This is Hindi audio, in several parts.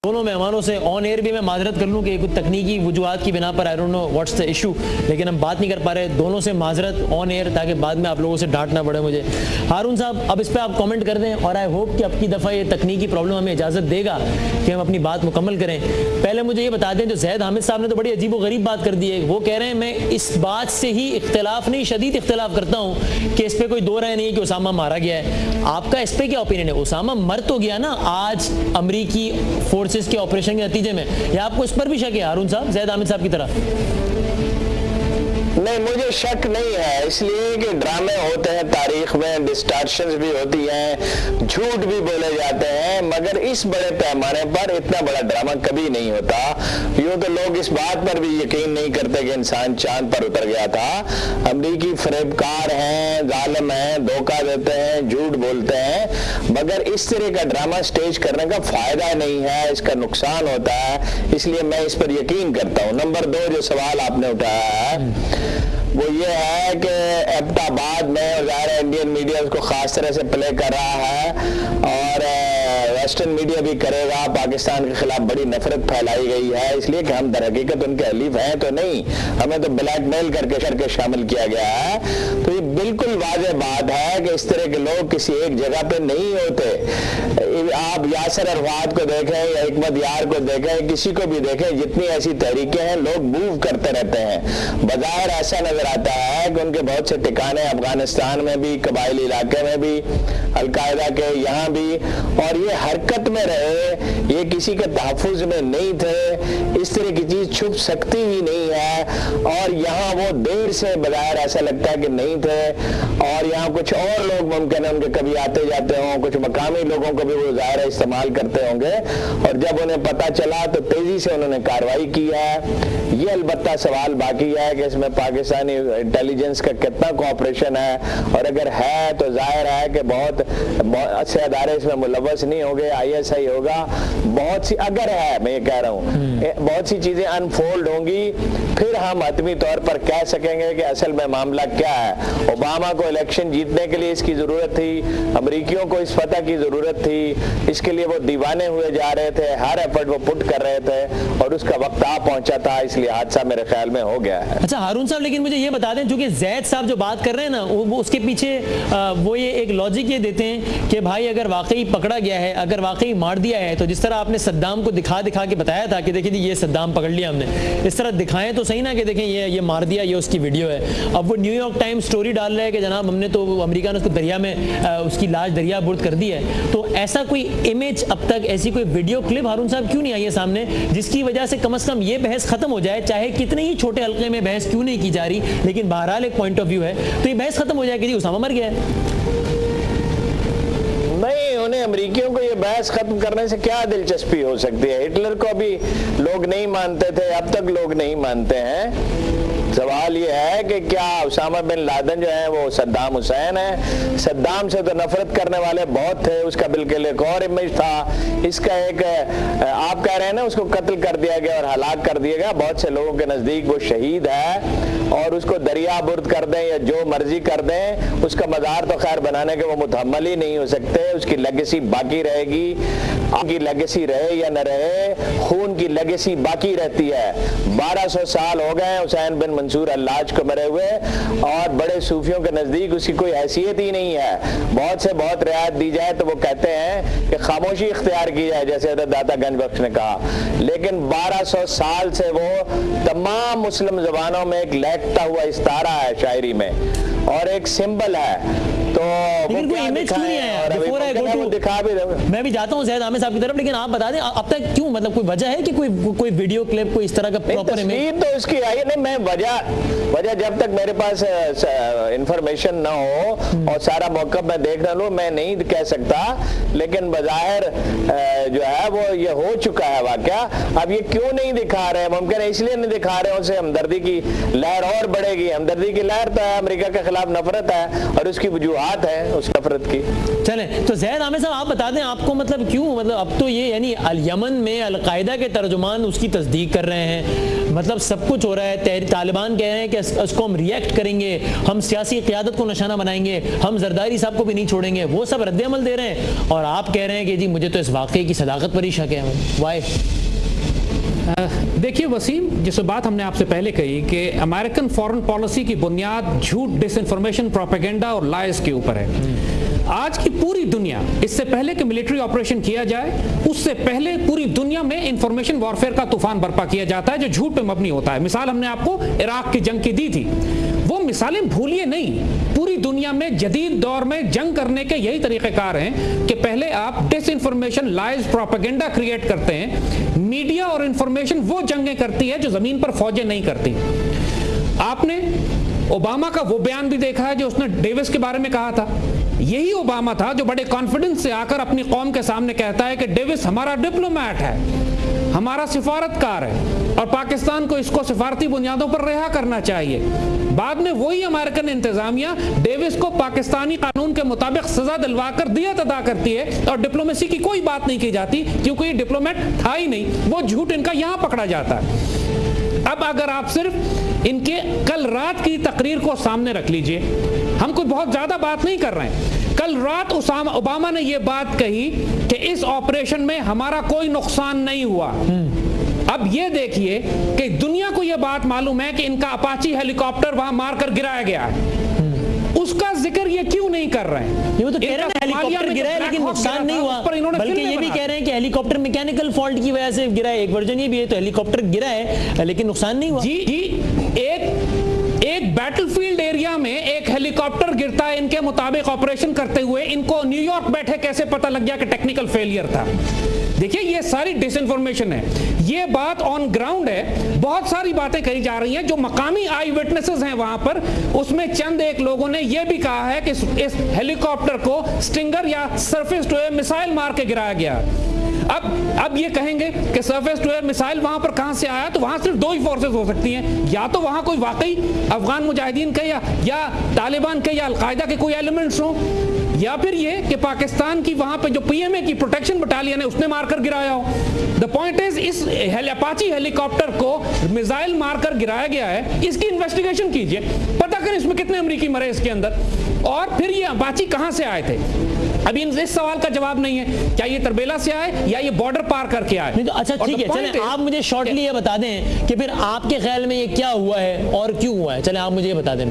दोनों मेहमानों से ऑन एयर भी मैं माजरत कर लूँ कि कुछ तकनीकी वजूहात की बिना पर I don't know what's the issue, लेकिन हम बात नहीं कर पा रहे। दोनों से माजरत ऑन एयर, ताकि बाद में आप लोगों से डांटना पड़े मुझे। हारून साहब, अब इस पर आप कमेंट कर दें और आई होप कि अब की दफ़ा ये तकनीकी प्रॉब्लम हमें इजाज़त देगा कि हम अपनी बात मुकम्मल करें। पहले मुझे ये बता दें, जो जैद हामिद साहब ने तो बड़ी अजीब व गरीब बात कर दी है। वो कह रहे हैं मैं इस बात से ही इख्तलाफ नहीं, शदीद इख्तलाफ करता हूँ कि इस पर कोई दो राय नहीं है कि उसामा मारा गया है। आपका इस पर क्या ओपिनियन है? उसामा मर तो गया ना आज अमरीकी फोर्सेस के ऑपरेशन के नतीजे में, या आपको इस पर भी शक है हारून साहब, जैद हामिद साहब की तरह? नहीं, मुझे शक नहीं है, इसलिए कि ड्रामे होते हैं तारीख में, डिस्टॉर्शंस भी होती हैं, झूठ भी बोले जाते हैं, मगर इस बड़े पैमाने पर इतना बड़ा ड्रामा कभी नहीं होता। यूं तो लोग इस बात पर भी यकीन नहीं करते कि इंसान चांद पर उतर गया था। अमरीकी फरेबकार हैं, जालिम हैं, धोखा देते हैं, झूठ बोलते हैं, मगर इस तरह का ड्रामा स्टेज करने का फायदा नहीं है, इसका नुकसान होता है, इसलिए मैं इस पर यकीन करता हूँ। नंबर 2 जो सवाल आपने उठाया है वो ये है कि एबटाबाद में और ज़ाहिर इंडियन मीडिया उसको खास तरह से प्ले कर रहा है और वेस्टर्न मीडिया भी करेगा। पाकिस्तान के खिलाफ बड़ी नफरत फैलाई गई है, इसलिए कि हम दर हकीकत उनके हलीफ हैं तो नहीं, हमें तो ब्लैकमेल करके शामिल किया गया है। तो ये बिल्कुल वाज़ेह बात है कि इस तरह के लोग किसी एक जगह पे नहीं होते। आप यासर अरफात को देखें या हिकमत यार को देखें, किसी को भी देखें, जितनी ऐसी तहरीकें हैं लोग मूव करते रहते हैं। बज़ाहिर ऐसा नजर आता है कि उनके बहुत से ठिकाने अफगानिस्तान में भी, कबायली इलाके में भी, अलकायदा के यहाँ भी, और ये हरकत में रहे, ये किसी के तहफ़्फ़ुज़ में नहीं थे। इस तरह की चीज़ छुप सकती ही नहीं है और यहाँ वो देर से बज़ाहिर ऐसा लगता है कि नहीं थे, और यहाँ कुछ और लोग मुमकिन है उनके कभी आते जाते हों, कुछ मकामी लोगों को भी वो ज़ाहिर इस्तेमाल करते होंगे, और जब उन्हें पता चला तो तेज़ी से उन्होंने कार्रवाई की है। ये अलबत्ता सवाल बाकी है कि इसमें पाकिस्तानी इंटेलिजेंस का कितना कोऑपरेशन है, और अगर है तो जाहिर है कि बहुत अच्छे अदारे इसमें मुलव्वस नहीं होंगे, ISI होगा, बहुत सी, अगर है, मैं ये कह रहा हूँ, बहुत सी चीज़ें अनफोल्ड होंगी, फिर हम हतमी तौर पर कह सकेंगे कि असल में मामला क्या है। ओबामा को इलेक्शन जीतने के लिए इसकी ज़रूरत थी, अमरीकियों को इस फतह की ज़रूरत थी, इसके लिए वो दीवाने हुए जा रहे थे, हर एफर्ट वो पुट कर रहे थे, और उसका वक्त आ पहुंचा था, इसलिए हादसा मेरे ख्याल में हो गया है। अच्छा हारून साहब, लेकिन मुझे ये बता दें, चूंकि जैद साहब जो बात कर रहे हैं ना, वो उसके पीछे वो ये एक लॉजिक ये देते हैं कि भाई अगर वाकई पकड़ा गया है, अगर वाकई मार दिया है, तो जिस तरह आपने सद्दाम को दिखा के बताया था कि देखिए ये सद्दाम पकड़ लिया हमने, इस तरह दिखाएं तो सही ना कि देखें ये मार दिया, ये उसकी वीडियो है। अब वो न्यूयॉर्क टाइम्स स्टोरी डाल रहा है कि जनाब हमने तो, अमेरिका ने उसको दरिया में उसकी लाश दरिया बुर्द कर दी है। तो ऐसा कोई इमेज अब तक, ऐसी कोई वीडियो क्लिप हारून साहब क्यों नहीं आई है सामने, जिसकी वजह से कम से कम ये बहस खत्म हो जाए, चाहे कितने ही छोटे हल्के में बहस क्यों नहीं की जा रही, लेकिन बहरहाल एक पॉइंट ऑफ व्यू है, तो ये बहस खत्म हो जाए कि जी उसामा मर गया है। नहीं, उन्हें अमरीकियों को ये बहस खत्म करने से क्या दिलचस्पी हो सकती है? हिटलर को भी लोग नहीं मानते थे, अब तक लोग नहीं मानते हैं। सवाल ये है कि क्या उसामा बिन लादेन जो है वो सद्दाम हुसैन है? सद्दाम से तो नफरत करने वाले बहुत थे, उसका बिल्कुल एक और इमेज था, इसका एक, आप कह रहे हैं ना उसको कत्ल कर दिया गया और हलाक कर दिया गया, बहुत से लोगों के नज़दीक वो शहीद है, और उसको दरिया बुर्द कर दें या जो मर्जी कर दें, उसका मज़ार तो खैर बनाने के वो मुतहम्मल ही नहीं हो सकते, उसकी लेगेसी बाकी रहेगी। आपकी लेगेसी रहे या न रहे, खून की लेगेसी बाकी रहती है। 1200 साल हो गए हुसैन बिन मंसूर अल्लाज को मरे हुए, और बड़े सूफियों के नज़दीक उसकी कोई हैसियत ही नहीं है। बहुत से बहुत रियायत दी जाए तो वो कहते हैं कि खामोशी इख्तियार की जाए, जैसे दाता गंज बख्श ने कहा, लेकिन 1200 साल से वो तमाम मुस्लिम ज़बानों में एक लहकता हुआ इस्तारा है शायरी में, और एक सिंबल है। तो लेकिन कोई इमेज क्यों नहीं आया? दिखा भी मैं भी जाता हूं जैद हामिद साहब की तरफ, लेकिन आप बता दें अब तक क्यों, मतलब कोई वजह है कि कोई वीडियो क्लिप, कोई इस तरह का प्रॉपर इमेज तो इसकी आई नहीं। मैं वजह जब तक मेरे पास इंफॉर्मेशन ना हो और सारा मौका मैं देख रहा हूँ, मैं नहीं कह सकता, लेकिन बज़ाहिर जो है वो ये हो चुका है वाकया। अब ये क्यों नहीं दिखा रहे? मुमकिन है इसलिए नहीं दिखा रहे, उनसे हमदर्दी की लहर और बढ़ेगी। हमदर्दी की लहर तो है, अमेरिका के खिलाफ नफरत है और उसकी वजूहात है उस नफरत की। चले तो जैद हामिद साहब आप बता दें, आपको मतलब क्यों, मतलब अब तो ये यानी यमन में अलकायदा के तर्जुमान उसकी तस्दीक कर रहे हैं, मतलब सब कुछ हो रहा है। तालिबान कह रहे हैं कि इसको हम रिएक्ट करेंगे, हम सियासी क़यादत को निशाना बनाएंगे, हम जरदारी साहब को भी नहीं छोड़ेंगे, वो सब रद्द-ए-अमल दे रहे हैं और आप कह रहे हैं कि जी मुझे तो इस वाक़े की सदाकत पर ही शक है। वाई? देखिए वसीम, जिस बात हमने आपसे पहले कही कि अमेरिकन फॉरेन पॉलिसी की बुनियाद झूठ, डिसइंफॉर्मेशन, प्रोपेगेंडा और लाइज के ऊपर है। आज की पूरी दुनिया, इससे पहले कि मिलिट्री ऑपरेशन किया जाए, उससे पहले पूरी दुनिया में इंफॉर्मेशन वॉरफेयर का तूफान बर्पा किया जाता है जो झूठ पे मबनी होता है। मिसाल हमने आपको इराक की जंग की दी थी, वो मिसालें भूलिए नहीं। पूरी दुनिया में जदीद दौर में जंग करने के यही तरीक़ेकार हैं कि पहले आप डिसइंफॉर्मेशन, लाइज, प्रोपेगेंडा क्रिएट करते हैं। मीडिया और इंफॉर्मेशन वो जंगें करती है जो जमीन पर फौजें नहीं करती। आपने ओबामा का वो बयान भी देखा है जो उसने डेविस के बारे में कहा था। यही ओबामा था जो बड़े कॉन्फिडेंस से आकर अपनी कौम के सामने कहता है कि डेविस हमारा डिप्लोमेट है, हमारा सिफारतकार है और पाकिस्तान को इसको सिफारती बुनियादों पर रिहा करना चाहिए। बाद में वही अमेरिकन इंतजामिया डेविस को पाकिस्तानी कानून के मुताबिक सजा दिलवाकर दियत अदा करती है और डिप्लोमेसी की कोई बात नहीं की जाती क्योंकि ये डिप्लोमेट था ही नहीं। वो झूठ इनका यहां पकड़ा जाता है। अब अगर आप सिर्फ इनके कल रात की तकरीर को सामने रख लीजिए, हम कोई बहुत ज्यादा बात नहीं कर रहे हैं। कल रात ओबामा ने यह बात कही कि इस ऑपरेशन में हमारा कोई नुकसान नहीं हुआ। अब ये देखिए कि दुनिया को यह बात मालूम है कि इनका अपाची हेलीकॉप्टर वहां मारकर गिराया गया है, उसका जिक्र ये क्यों नहीं कर रहे हैं? ये तो कह रहे हैं हेलीकॉप्टर गिरा है लेकिन नुकसान नहीं हुआ, बल्कि ये भी कह रहे हैं कि हेलीकॉप्टर मैकेनिकल फॉल्ट की वजह से गिरा है। एक वर्जन ये भी है, तो हेलीकॉप्टर गिरा है लेकिन नुकसान नहीं हुआ। जी एक बैटलफील्ड एरिया में एक हेलीकॉप्टर गिरता है इनके मुताबिक ऑपरेशन करते हुए, इनको न्यूयॉर्क बैठे कैसे पता लग गया कि टेक्निकल फेलियर था? देखिए ये सारी डिसइंफॉर्मेशन है, ये बात ऑन ग्राउंड है। बहुत सारी बातें कही जा रही हैं जो मकामी आई विटनेसेस हैं वहां पर, उसमें चंद एक लोगों ने यह भी कहा है कि इस हेलीकॉप्टर को स्टिंगर या सरफेस टू एयर मिसाइल मार के गिराया गया। अब ये कहेंगे कि सरफेस टू एयर मिसाइल वहां पर कहां से आया, तो वहां सिर्फ दो ही फोर्सेस हो सकती हैं, या तो वहां कोई वाकई अफगान मुजाहिदीन के या तालिबान के या अलकायदा के कोई एलिमेंट्स हो, या फिर ये कि पाकिस्तान की वहां पे जो पीएमए की प्रोटेक्शन बटालियन है उसने मारकर गिराया हो। द पॉइंट इज इस अपाची हेलीकॉप्टर को मिसाइल मारकर गिराया गया है, इसकी इन्वेस्टिगेशन कीजिए, पता करें इसमें कितने अमरीकी मरे इसके अंदर, और फिर ये अपाची कहां से आए थे। अभी इस सवाल का जवाब नहीं है, क्या ये तरबेला से आए या ये बॉर्डर पार करके आए। नहीं तो अच्छा ठीक है, चलें आप मुझे शॉर्टली ये बता दें कि फिर आपके ख्याल में ये क्या हुआ है और क्यों हुआ है। चलें आप मुझे ये बता दें।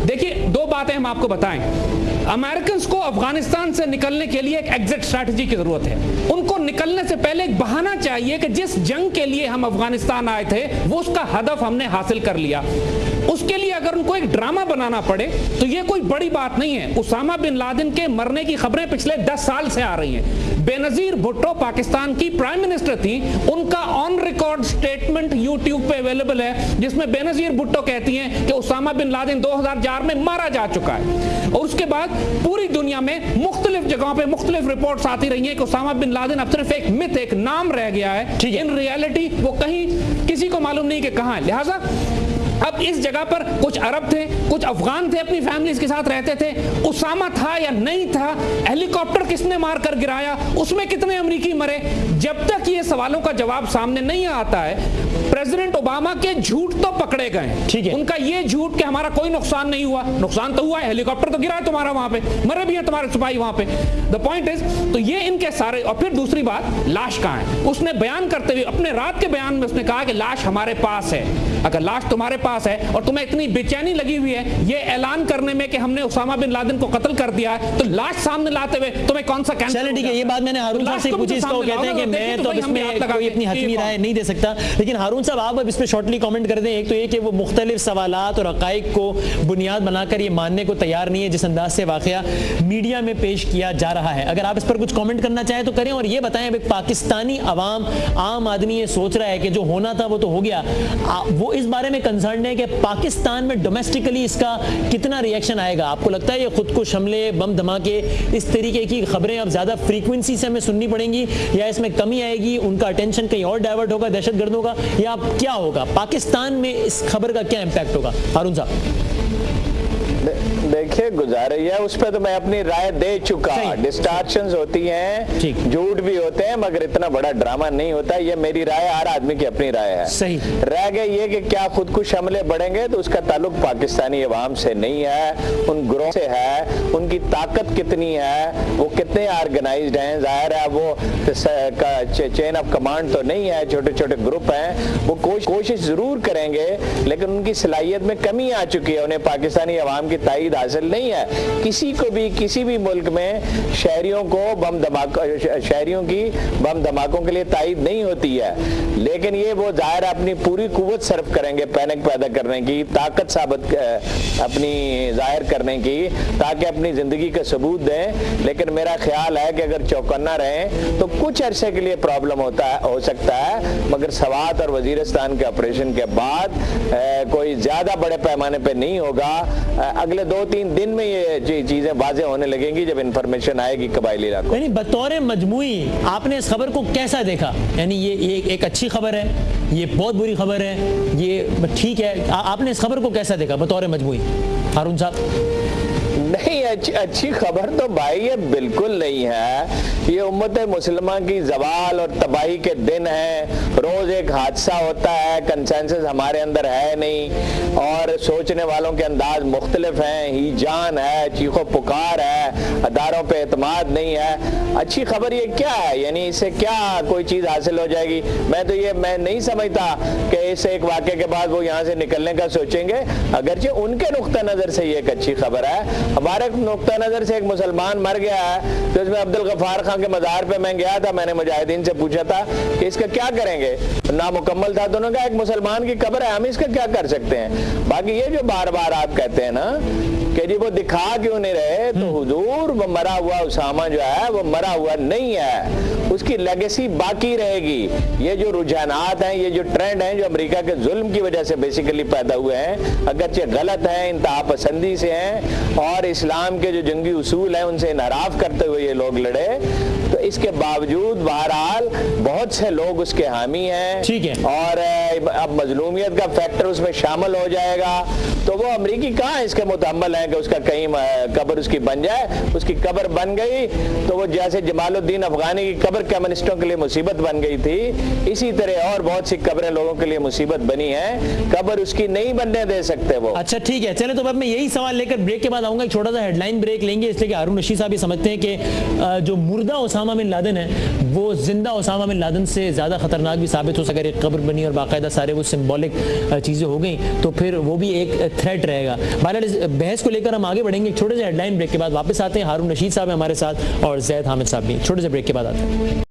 देखिए दो बातें हम आपको बताएं। अमेरिकन को अफगानिस्तान से निकलने के लिए एक एग्जिट स्ट्रैटेजी की जरूरत है। उनको निकलने से पहले एक बहाना चाहिए कि जिस जंग के लिए हम अफगानिस्तान आए थे वो उसका हदफ हमने हासिल कर लिया। उसके लिए अगर उनको एक ड्रामा बनाना पड़े तो ये कोई बड़ी बात नहीं है। उसामा बिन लादेन के मरने की खबरें पिछले 10 साल से आ रही हैं। बेनजीर भुट्टो पाकिस्तान की प्राइम मिनिस्टर थी, उनका ऑन रिकॉर्ड स्टेटमेंट यूट्यूब पे अवेलेबल है जिसमें बेनजीर भुट्टो कहती हैं कि उसामा बिन लादेन 2004 में मारा जा चुका है। और उसके बाद पूरी दुनिया में मुख्तलिफ जगहों पे मुख्तलिफ रिपोर्ट्स आती रही हैं कि उसामा बिन लादेन अब सिर्फ एक मिथ, एक नाम रह गया है। इन रियलिटी वो कहीं किसी को मालूम नहीं कि कहां है। लिहाजा अब इस जगह पर कुछ अरब थे, कुछ अफगान थे, अपनी फैमिलीज के साथ रहते थे। उसामा था या नहीं था, हेलीकॉप्टर किसने मारकर गिराया, उसमें कितने अमरीकी मरे, जब तक ये सवालों का जवाब सामने नहीं आता है प्रेसिडेंट ओबामा के झूठ तो पकड़े गए। ठीक है, उनका ये झूठ कि हमारा कोई नुकसान नहीं हुआ, नुकसान तो हुआ है, हेलीकॉप्टर तो गिरा है तुम्हारा वहां पे, मरे भी हैं तुम्हारे सिपाही वहां पे। द पॉइंट इज, तो ये इनके सारे। और फिर दूसरी बात, लाश कहां है? उसने बयान करते हुए अपने रात के बयान में उसने कहा कि लाश हमारे पास है। अगर लाश तुम्हारे पास है और तुम्हें इतनी बेचैनी लगी हुई है ये ऐलान करने में कि हमने उसामा बिन लादेन को कत्ल कर दिया है, तो लाश सामने लाते हुए तुम्हें कौन सा कैंसर? चलिए ठीक है, ये बात मैंने हारून साहब से पूछी, इसको कहते हैं कि मैं तो इसमें कोई अपनी हतमी राय नहीं दे सकता। लेकिन हारून साहब आप अब इस पे शॉर्टली कमेंट कर दें। एक तो ये कि वो मुख्तलिफ सवालात और हकाइक को बुनियाद बनाकर ये मानने को तैयार नहीं है जिस अंदाज से वाकया मीडिया में पेश किया जा रहा है। अगर आप इस पर कुछ कमेंट करना चाहें तो करें, और ये बताएं पाकिस्तानी अवाम, आम आदमी ये सोच रहा है कि जो होना था वो तो हो गया, वो इस बारे में कंसर्न है कि पाकिस्तान में डोमेस्टिकली इसका कितना रिएक्शन आएगा। आपको लगता है ये खुद को हमले, बम धमाके, इस तरीके की खबरें अब ज्यादा फ्रीक्वेंसी से हमें सुननी पड़ेंगी, या इसमें कमी आएगी, उनका अटेंशन कहीं और डाइवर्ट होगा दहशतगर्दों का, या क्या होगा पाकिस्तान में इस खबर का क्या इंपैक्ट होगा? हारून साहब। देखिए गुजारिश उस पर तो मैं अपनी राय दे चुका। डिस्टॉर्शंस होती हैं, झूठ भी होते हैं, मगर इतना बड़ा ड्रामा नहीं होता। ये मेरी राय, हर आदमी की अपनी राय है। सही। रह गए ये कि क्या खुदकुश हमले बढ़ेंगे, तो उसका ताल्लुक पाकिस्तानी अवाम से नहीं है, उन ग्रोह से है। उनकी ताकत कितनी है, वो कितने ऑर्गेनाइज्ड हैं, जाहिर है वो चेन ऑफ कमांड तो नहीं है, छोटे छोटे ग्रुप हैं। वो कोशिश जरूर करेंगे, लेकिन उनकी सलाहियत में कमी आ चुकी है। उन्हें पाकिस्तानी अवाम की ताईद हासिल नहीं है। किसी को भी किसी भी मुल्क में शहरियों की बम धमाकों के लिए ताईद नहीं होती है, लेकिन ये वो जाहिर अपनी पूरी कुव्वत सर्फ करेंगे पैनिक पैदा करने की, ताकत साबित अपनी जाहिर करने की, ताकि अपनी जिंदगी का सबूत दें। लेकिन मेरा ख्याल है कि अगर चौकन्ना रहें तो कुछ अरसे के लिए प्रॉब्लम हो सकता है, मगर सवात और वजीरिस्तान के ऑपरेशन के बाद कोई ज्यादा बड़े पैमाने पे नहीं होगा। अगले 2-3 दिन में ये चीजें वाज़ेह होने लगेंगी जब इंफॉर्मेशन आएगी कबायली इलाकों। यानी बतौर मजमूई आपने इस खबर को कैसा देखा? यानी ये एक अच्छी खबर है, ये बहुत बुरी खबर है, ये ठीक है, आपने इस खबर को कैसा देखा बतौर मजमूई हारून साहब? नहीं, अच्छी खबर तो भाई ये बिल्कुल नहीं है। ये उम्मत मुसलमा की जवाल और तबाही के दिन है। रोज एक हादसा होता है, कंसेंसस हमारे अंदर है नहीं, और सोचने वालों के अंदाज मुख्तलिफ हैं। हीजान है, चीखो पुकार है, अदारों पे एतमाद नहीं है। अच्छी खबर ये क्या है? यानी इससे क्या कोई चीज हासिल हो जाएगी? मैं नहीं समझता कि इस एक वाक़े के बाद वो यहाँ से निकलने का सोचेंगे। अगरचे उनके नुक्ता नजर से ये एक अच्छी खबर है, हमारे नुक्ता नजर से एक मुसलमान मर गया है। तो इसमें अब्दुल गफ्फार खान के मज़ार पे मैं गया था, मैंने मुजाहिदीन से पूछा था कि इसका क्या करेंगे, नामुकम्मल था। दोनों का एक मुसलमान की कब्र है, हम इसका क्या कर सकते हैं? बाकी ये जो बार बार आप कहते हैं ना कि जी वो दिखा क्यों नहीं रहे, तो हुजूर वो मरा हुआ उसामा जो है वो मरा हुआ नहीं है, उसकी लेगेसी बाकी रहेगी। ये जो रुझानात हैं, ये जो ट्रेंड हैं, जो अमेरिका के जुल्म की वजह से बेसिकली पैदा हुए हैं, अगरचे गलत हैं, इंतहा पसंदी से हैं, और इस्लाम के जो जंगी उसूल हैं उनसे इनहराफ करते हुए ये लोग लड़े, तो इसके बावजूद बहरहाल बहुत से लोग उसके हामी हैं। ठीक है। और अब मजलूमियत का फैक्टर उसमें शामिल हो जाएगा, तो वो अमरीकी कहाँ इसके मुतहम्मल हैं कि उसका कहीं कब्र उसकी बन जाए। उसकी कब्र बन गई तो वो जैसे जमालुद्दीन अफगानी की कब्र कम्युनिस्टों के लिए मुसीबत बन गई थी, इसी तरह और बहुत सी कब्रें लोगों के लिए मुसीबत बनी है। कब्र उसकी नहीं बनने दे सकते वो। अच्छा ठीक है, चले तो अब मैं यही सवाल लेकर ब्रेक के बाद आऊंगा। एक छोटा सा हेडलाइन ब्रेक लेंगे, इसलिए कि हारून रशीद साहब ये समझते हैं कि जो मुर्दा ओसामा बिन लादेन है वो जिंदा ओसामा बिन लादेन से ज्यादा खतरनाक भी साबित हो सके। अगर एक कब्र बनी और बाकायदा सारे वो सिंबॉलिक चीजें हो गई तो फिर वो भी एक थ्रेट रहेगा। बहरहाल इस बहस को लेकर हम आगे बढ़ेंगे। एक छोटे से हेडलाइन ब्रेक के बाद वापस आते हैं। हारून रशीद साहब है हमारे साथ और जैद हामिद साहब भी। छोटे से ब्रेक के बाद आते हैं।